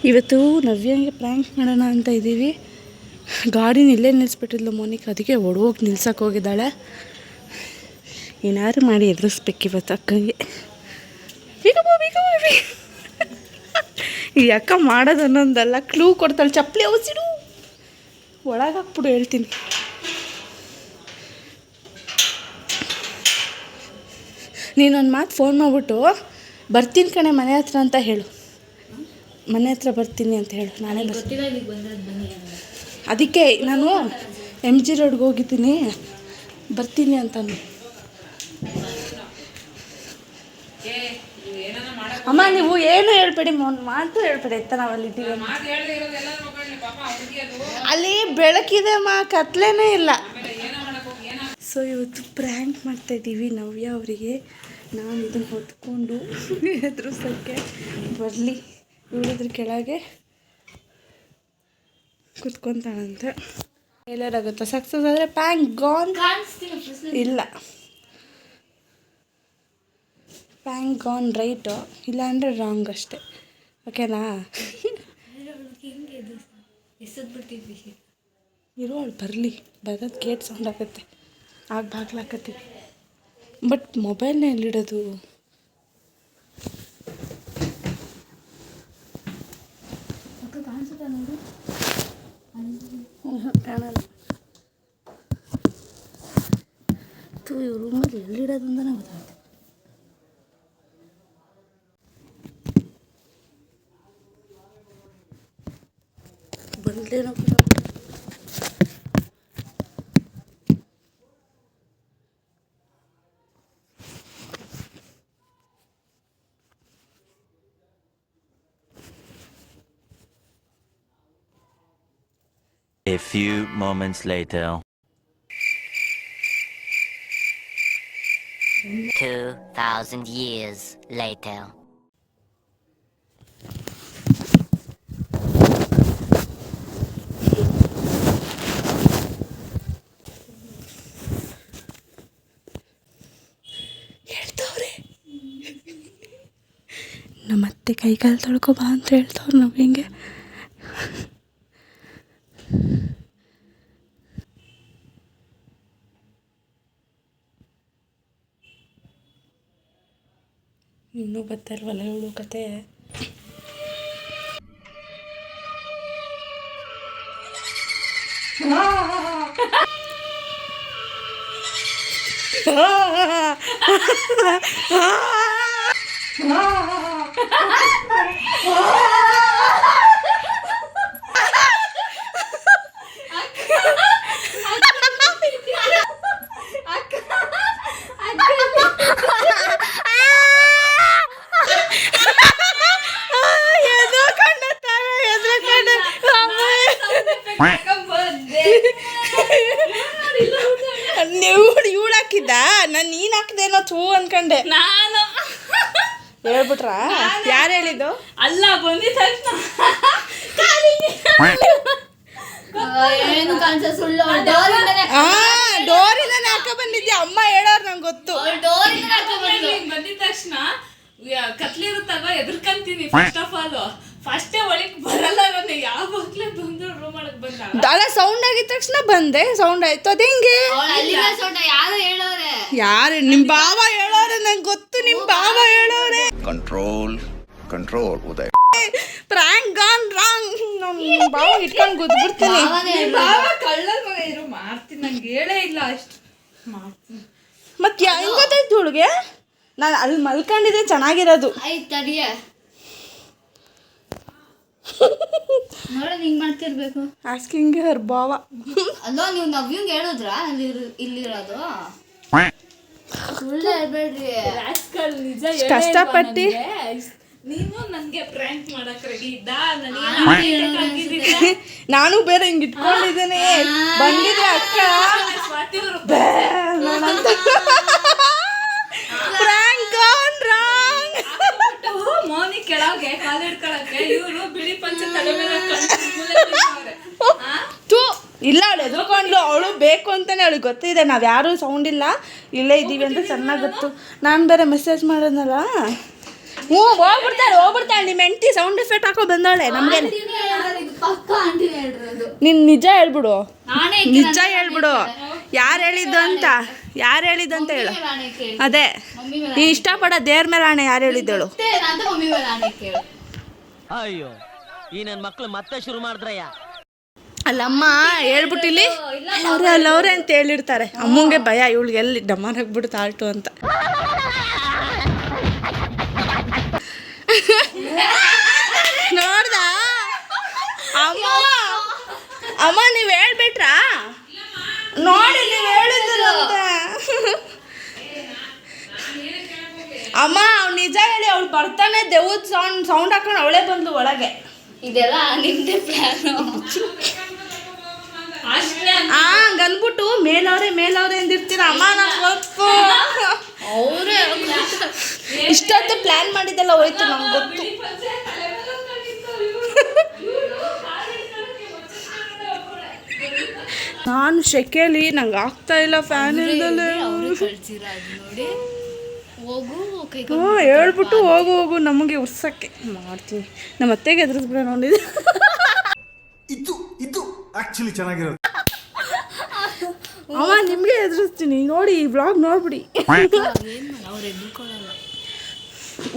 ಇವತ್ತು ನವ್ಯಂಗೆ ಪ್ರ್ಯಾಂಕ್ ಮಾಡೋಣ ಅಂತ ಇದ್ದೀವಿ. ಗಾಡಿನ ಇಲ್ಲೇ ನಿಲ್ಲಿಸ್ಬಿಟ್ಟಿದ್ಲು ಮೋನಿಕ್, ಅದಕ್ಕೆ ಹೊಡೋಗಿ ನಿಲ್ಸಕ್ಕೆ ಹೋಗಿದ್ದಾಳೆ. ಏನಾದ್ರು ಮಾಡಿ ಎದುರಿಸ್ಬೇಕು ಇವತ್ತು ಅಕ್ಕಂಗೆ. ಈ ಅಕ್ಕ ಮಾಡೋದು ಅನ್ನೊಂದಲ್ಲ, ಕ್ಲೂ ಕೊಡ್ತಾಳೆ. ಚಪ್ಪಲಿ ಔಸಿಡು ಒಳಗೆ ಹಾಕ್ಬಿಡು ಹೇಳ್ತೀನಿ. ನೀನೊಂದು ಮಾತು ಫೋನ್ ಮಾಡಿಬಿಟ್ಟು ಬರ್ತೀನಿ ಕಣೆ ಮನೆ ಹತ್ರ ಅಂತ ಹೇಳು. ಮನೆ ಹತ್ರ ಬರ್ತೀನಿ ಅಂತ ಹೇಳು, ನಾನೇ ಬರ್ತೀನಿ. ಅದಕ್ಕೆ ನಾನು MG ರೋಡ್ಗೆ ಹೋಗಿದ್ದೀನಿ, ಬರ್ತೀನಿ ಅಂತಾನು. ಅಮ್ಮ ನೀವು ಏನು ಹೇಳ್ಬೇಡಿ, ಒಂದು ಮಾತು ಹೇಳ್ಬೇಡಿ ಆಯ್ತಾ. ನಾವು ಅಲ್ಲಿದ್ದೀವಿ, ಅಲ್ಲಿ ಬೆಳಕಿದೆ ಅಮ್ಮ, ಕತ್ಲೇನೇ ಇಲ್ಲ. ಸೊ ಇವತ್ತು ಪ್ರ್ಯಾಂಕ್ ಮಾಡ್ತಾಯಿದ್ದೀವಿ ನವ್ಯ ಅವರಿಗೆ. ನಾನು ಇದನ್ನು ಹೊತ್ಕೊಂಡು ಎದುರಿಸೋಕ್ಕೆ ಬರಲಿ, ಇಳಿದ್ರ ಕೆಳಗೆ ಕುತ್ಕೊತಾಳಂತೆ. ಎಲ್ಲರಾಗುತ್ತಾ ಸಕ್ಸಸ್ ಆದರೆ ಪ್ಯಾಂಕ್ ಗಾನ್ ಇಲ್ಲ, ಪ್ಯಾಂಕ್ ಗಾನ್ ರೈಟು, ಇಲ್ಲಾಂದರೆ ರಾಂಗ್ ಅಷ್ಟೆ. ಓಕೆನಾ? ಇರೋ ಅವಳು ಬರಲಿ, ಬರೋದು ಗೇಟ್ ಸೌಂಡ್ ಆಗುತ್ತೆ, ಆಗ ಬಾಗ್ಲಾಕತ್ತೀವಿ. ಬಟ್ ಮೊಬೈಲ್ನ ಎಲ್ಲಿಡೋದು? ಕಾಣಲ್ಲ. ಇವ್ರ ರೂಮಲ್ಲಿ ಎಲ್ಲಿಡೋದು ಅಂತಲೇ ಗೊತ್ತಾಗುತ್ತೆ. ಬಂದೇನೋ. A few moments later. 2,000 years later. ಹೇಳ್ತವ್ರೆ ನಮ್ಮತ್ತೆ ಕೈಕಾಲು ತೊಳ್ಕೊ ಬಾ ಅಂತ ಹೇಳ್ತವ್ರು ನಾವು. ಹಿಂಗೆ ಇನ್ನೂ ಗೊತ್ತಿಲ್ವಲ್ಲ ಇವಳು ಕತೆ. ಇವಳು ಹಾಕಿದ್ದ, ನಾನು ನೀನು ಹಾಕಿದೇನೋ ಥೂ ಅನ್ಕಂಡೆ. ನಾನು ಹೇಳ್ಬಿಟ್ರಾ? ಯಾರು ಹೇಳಿದ್ದು? ಅಲ್ಲ, ಬಂದಿದ್ದ ತಕ್ಷಣ ಡೋರಿಂದಾನೆ ಹಾಕ ಬಂದಿದ್ಯಾ? ಅಮ್ಮ ಹೇಳೋರು ನಂಗೆ ಗೊತ್ತು. ಬಂದಿದ ತಕ್ಷಣ ಕತ್ಲಿ ಇರುತ್ತಲ್ವಾ, ಎದುರ್ಕಂತೀನಿ. ಫಸ್ಟ್ ಆಫ್ ಆಲ್ ಫಸ್ಟೇ ಒಳಗೆ ಬರಲ್ಲ, ನಾನು ಯಾವಾಗಲೇ ಬಂದು ರೂಮ್ ಒಳಗೆ ಬಂದ ಅಲ್ಲ, ಸೌಂಡ್ ಆಗಿದ ತಕ್ಷಣ ಬಂದೆ. ಸೌಂಡ್ ಆಯ್ತು, ಅದು ಹೆಂಗೆ? ಯಾರು? ನಿಮ್ಮ ಬಾವ ಹೇಳೋರೆ, ನಂಗೆ ಗೊತ್ತು. ನಿಮ್ಮ ಬಾವ ಹೇಳೋರೆ. Control control Uday. Prank gone wrong. ನಮ್ಮ ಬಾವ ಇಟ್ಕೊಂಡು ಗೊತ್ಬಿಡ್ತೀನಿ. ಬಾವ ಕಳ್ಳರ ಮಗ ಇರು, ಮಾಡ್ತೀನಿ. ನಂಗೆ ಹೇಳೇ ಇಲ್ಲ ಅಷ್ಟು ಮಾಡ್ತೀನಿ. ಮತ್ತೆ ಹೆಂಗ್ ಗೊತ್ತಾಯ್ತು ಹುಡುಗೆ? ನಾನು ಅಲ್ಲಿ ಮಲ್ಕೊಂಡಿದ್ರೆ ಚೆನ್ನಾಗಿರೋದು. ನೋಡೋದು ಹಿಂಗ್ ಮಾಡ್ತಿರ್ಬೇಕು. ಆಸ್ಕಿಂಗ್ ಹರ್ ಬಾವ. ಅಲ್ಲೋ, ನೀವು ನವ್ಯಂಗೆ ಹೇಳಿದ್ರ ಇಲ್ಲಿರೋದು? ಸುಳ್ಳು ಹೇಳ್ಬೇಡ್ರಿ. ನಿಜ ಕಷ್ಟಪಟ್ಟು ನೀನು ನನ್ಗೆ ಪ್ರ್ಯಾಂಕ್ ಮಾಡಕ್ ರೆಡಿ ಇದ್ದ. ನಾನು ಬೇರೆ ಹಿಂಗ್ ಇಟ್ಕೊಂಡಿದ್ದೇನೆ. ಬಂದಿದ್ರೆ ಅಕ್ಕ ಪ್ರ್ಯಾಂಕ್ ಗಾನ್ ರಾಂಗ್. ಮೋನಿ ಕೆಳಗೆ ಕಾಲು ಹಿಡ್ಕೊಳಕ್ಕೆ ಇವರು ಬಿಳಿ ಪಂಚ ತಲೆ ಮೇಲೆ ಇಲ್ಲ, ಅವಳು ಎದುರ್ಕೊಂಡ್ಲು. ಅವಳು ಬೇಕು ಅಂತಾನೆ, ಅವಳಿಗೆ ಗೊತ್ತಿದೆ ನಾವು ಯಾರೂ ಸೌಂಡ್ ಇಲ್ಲ, ಇಲ್ಲೇ ಇದ್ದೀವಿ ಅಂತ ಚೆನ್ನಾಗಿ ಗೊತ್ತು. ನಾನು ಬೇರೆ ಮೆಸೇಜ್ ಮಾಡೋದಲ್ಲ, ಹ್ಞೂ ಹೋಗ್ಬಿಡ್ತಾಳೆ ನಿಮ್ಮ ಹೆಂಡತಿ ಸೌಂಡ್ ಎಫೆಕ್ಟ್ ಹಾಕೋ ಬಂದವಳೆ ನಮ್ಗೆ ಪಕ್ಕ ಆಂಟಿನೇ ಹೇಳಿರೋದು. ನೀನು ನಿಜ ಹೇಳ್ಬಿಡು, ನಾನೇ ನಿಜ ಹೇಳ್ಬಿಡು. ಯಾರು ಹೇಳಿದ್ದು ಅಂತ ಹೇಳು. ಅದೇ ನೀ ಇಷ್ಟಪಡೋ ದೇವ್ರ ಮೇಲೆ ಆಣೆ ಯಾರು ಹೇಳಿದ್ದಳು? ಮಮ್ಮಿ ಮೇಲೆ ಆಣೆ ಕೇಳು. ಅಯ್ಯೋ ಈ ನನ್ನ ಮಕ್ಳು ಮತ್ತೆ ಶುರು ಮಾಡಿದ್ರಯ್ಯ. ಅಲ್ಲಮ್ಮ ಹೇಳ್ಬಿಟ್ಟಿಲ್ಲಿ ಅವ್ರೆ ಅಂತ ಹೇಳಿರ್ತಾರೆ. ಅಮ್ಮಂಗೆ ಭಯ, ಇವಳಿಗೆ ಎಲ್ಲಿ ಡಮಾರಾಗ್ಬಿಡುತ್ತೆ ಆಲ್ಟು ಅಂತ. ನೋಡ್ದ ಅಮ್ಮ ನೀವು ಹೇಳ್ಬಿಟ್ರಾ? ನೋಡಿ ನೀವು ಹೇಳಿದ್ರು ಅಂತ. ಅಮ್ಮ ಅವ್ನು ನಿಜ ಹೇಳಿ ಅವ್ಳು ಬರ್ತಾನೆ ದೇವ್ದ ಸೌಂಡ್ ಹಾಕೊಂಡು ಅವಳೇ ಬಂದು ಒಳಗೆ. ಇದೆಲ್ಲ ನಿಮ್ದೇ ಪ್ಲಾನು. ಹಂಗನ್ಬಿಟ್ಟು ಮೇಲವ್ರೆ ಅಂದಿರ್ತೀರ. ಅಮ್ಮ ನಂಗೆ ಗೊತ್ತು, ಅವರೇ ಇಷ್ಟೊತ್ತು ಪ್ಲಾನ್ ಮಾಡಿದ್ದೆಲ್ಲ ಹೋಯ್ತು ನಮ್ಗೆ ಗೊತ್ತು. ನಾನು ಶೆಕೆಲಿ ನಂಗೆ ಆಗ್ತಾ ಇಲ್ಲ ಫ್ಯಾನ್ ಇಲ್ದಲೆ. ನೋಡಿ ಹೋಗು ಹೇಳ್ಬಿಟ್ಟು ಹೋಗು ನಮಗೆ ಉರ್ಸಕ್ಕೆ ಮಾಡ್ತೀನಿ. ನಮ್ಮ ಅತ್ತೆಗೆ ಎದುರಿಸ್ಬಿಡ ನೋಡಿದೆ. ಇದು ಆಕ್ಚುಲಿ ಚೆನ್ನಾಗಿರೋದು. ಅಮ್ಮ ನಿಮಗೆ ಎದುರಿಸ್ತೀನಿ ನೋಡಿ, ಈ ಬ್ಲಾಗ್ ನೋಡ್ಬಿಡಿ. ಅವ್ರು ಎದ್ದುಕೊಳ್ಳಲ್ಲ.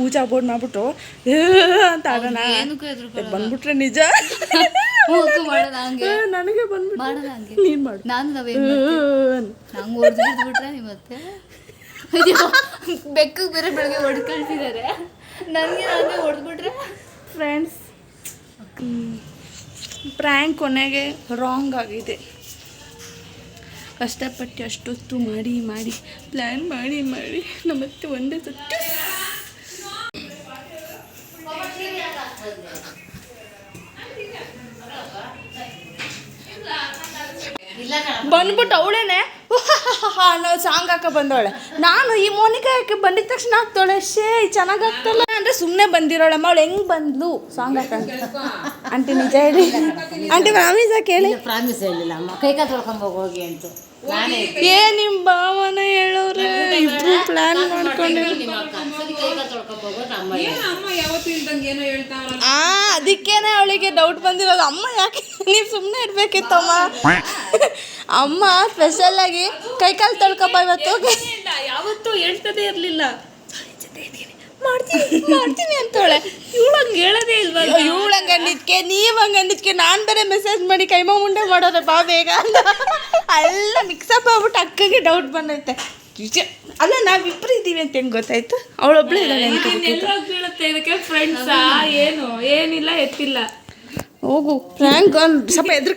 ಊಜಾ ಬೋರ್ಡ್ ಮಾಡ್ಬಿಟ್ಟು ಅಂತ ಆಡೋಣ ಬಂದ್ಬಿಟ್ರೆ ನಿಜ ಮಾಡೋಣ ಹಂಗೆ. ನನಗೆ ಬಂದ್ಬಿಟ್ಟು ಮಾಡೋಣ ಹಂಗೆ. ನೀನು ಮಾಡು. ನಾನು ನಂಗೆ ಹೊಡೆದ್ಬಿಟ್ರೆ ಮತ್ತೆ ಬೆಕ್ಕಗೆ ಬೇರೆ ಬೆಳಗ್ಗೆ ಹೊಡೆದು ಕಳ್ಸಿದ್ದಾರೆ. ನನಗೆ ನಾನೇ ಹೊಡೆದ್ಬಿಟ್ರೆ ಫ್ರೆಂಡ್ಸ್ ಪ್ರ್ಯಾಂಕ್ ಕೊನೆಗೆ ರಾಂಗ್ ಆಗಿದೆ. ಕಷ್ಟಪಟ್ಟು ಅಷ್ಟೊತ್ತು ಮಾಡಿ ಪ್ಲ್ಯಾನ್ ಮಾಡಿ ನಮ್ಮತ್ತೆ ಒಂದೇ ಸತ್ತು ಬಂದ್ಬಿಟ್ಟು ಅವಳೇನೆ ಅನ್ನೋ ಸಾಂಗ್ ಹಾಕ ಬಂದವಳೆ. ನಾನು ಈ ಮೋನಿಕಾ ಯಾಕೆ ಬಂದಿದ ತಕ್ಷಣ ಹಾಕ್ತಾಳೆ, ಚೆನ್ನಾಗಿ ಆಗ್ತಲ್ಲ ಅಂದರೆ ಸುಮ್ಮನೆ ಬಂದಿರೋಳಮ್ಮ. ಅವಳು ಹೆಂಗೆ ಬಂದ್ಲು ಸಾಂಗ್ ಹಾಕಂತ? ಆಂಟಿ ನಿಜ ಹೇಳಿ, ಆಂಟಿ ಪ್ರಾಮಿಸ ಕೇಳಿ. ಪ್ರಾಮಿಸ್ ಹೇಳಿಲ್ಲ ಅಮ್ಮ, ಕೈಕಾಲು ತೊಳ್ಕೊಂಡ್ ಹೋಗಿ ಅಂತ. ನಿಮ್ಮ ಭಾವನ ಹೇಳೋರೆ ಇಬ್ರು ಪ್ಲಾನ್ ಮಾಡ್ಕೊಂಡಿರೋ. ಅದಕ್ಕೇನೆ ಅವಳಿಗೆ ಡೌಟ್ ಬಂದಿರೋದು. ಅಮ್ಮ ಯಾಕೆ ನೀವು ಸುಮ್ಮನೆ ಇರ್ಬೇಕಿತ್ತಮ್ಮ. ಅಮ್ಮ ಸ್ಪೆಷಲ್ ಆಗಿ ಕೈಕಾಲು ತೊಳ್ಕೊಬ ಇವತ್ತು. ಯಾವತ್ತೂ ಹೇಳ್ತದೇ ಇರಲಿಲ್ಲ. ಮಾಡ್ತೀನಿ ಅಂತವಳೆ. ಇವಳು ಹಂಗೆ ಹೇಳೋದೇ ಇಲ್ವ? ಇವಳು ಹಂಗೆ ಅಂದಿದ್ಕೆ ನೀವು ಹಂಗೆ ಅಂದಿದ್ಕೆ ನಾನು ಬೇರೆ ಮೆಸೇಜ್ ಮಾಡಿ ಕೈಮ ಮುಂಡೆ ಮಾಡೋರೆ ಬಾ ಬೇಗ ಅಂತ ಎಲ್ಲ ಮಿಕ್ಸಪ್ ಆಗ್ಬಿಟ್ಟು ಅಕ್ಕಗೆ ಡೌಟ್ ಬಂದೈತೆ. ಅಲ್ಲ ನಾವಿಬ್ರು ಇದ್ದೀವಿ ಅಂತ ಹೆಂಗೆ ಗೊತ್ತಾಯ್ತು? ಅವಳೊಬ್ಳು ಇದ್ದಾಳೆ ಅಂತ ಬೀಳುತ್ತೆ ಇದಕ್ಕೆ ಫ್ರೆಂಡ್ಸಾ? ಏನು ಏನಿಲ್ಲ ಎತ್ತಿಲ್ಲ. ಹೋಗು ಫ್ರ್ಯಾಂಕ್ ಸ್ವಲ್ಪ ಎದ್ರ